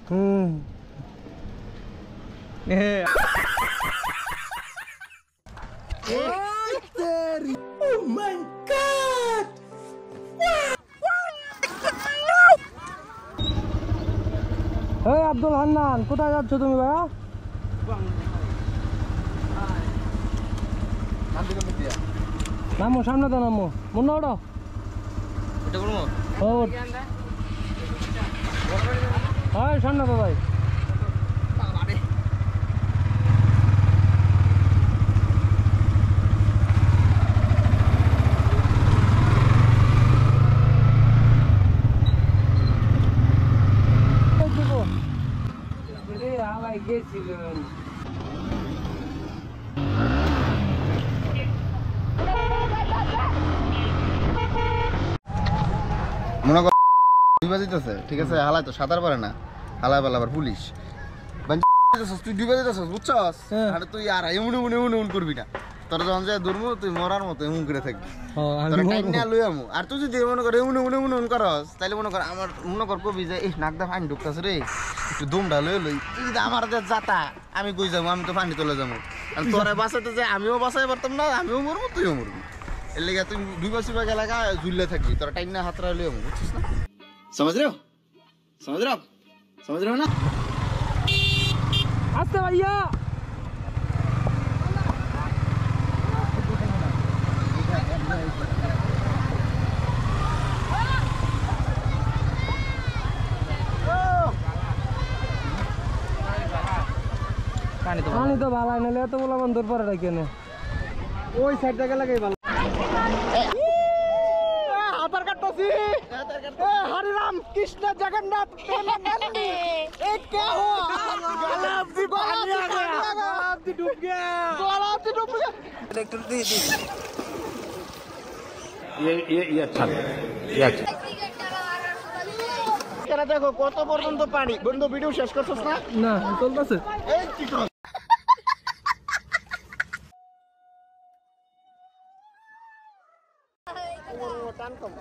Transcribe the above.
Oh my god! Hey Abdul Hanan, কোথায় যাচ্ছ তুমি ভাইয়া? নামো সামনে তো নামো মুন্না ওঠো হয় সামনে তো ভাই গেছিলেন মনে কর ডুবে যেতেছে ঠিক আছে হালাই তো সাঁতার পারে না হালাই পালে আবার পুলিশ তুই ডুবে যেতেছিস বুঝছস আর তুই আর এমন এমন এমন এমন করবি না তোর যখন যায় দৌড়বো তুই মরার মতো এমন করে থাকবি আর তুই যদি মনে কর এমন এমন এমন এমন করস তাহলে মনে কর আমার মনে কর কবি যে নাকদা ফাইন ঢুকতেছে রে একটু দমটা লই লই তুই যদি আমার যাতা আমি কই যাবো আমি তো পানি তুলে যাবো আর তোরা বাঁচাতে যে আমিও বাঁচাই পারতাম না আমিও মরবো তুইও মরবি এর লেগে তুই ডুবা সুবা এলাকা ঝুললে থাকবি তোরা টাইম না হাতরা লই যাবো বুঝছিস না समझ रहे हो समझ रहे हो ना আস্তে ভাইয়া পানি তো ভালো নাহলে এত বলা বন্ধুর পরে কেন ওই সাইড থেকে লাগাই ভালো আধার কার্ড পাচ্ছি हरे राम कृष्ण जगन्नाथ क्या हो गलाब जी डूब गया ये अच्छा দেখো কত পর্যন্ত পানি বন্ধু ভিডিও শেষ করছস না না চলতেছে এই কি করছ টান কম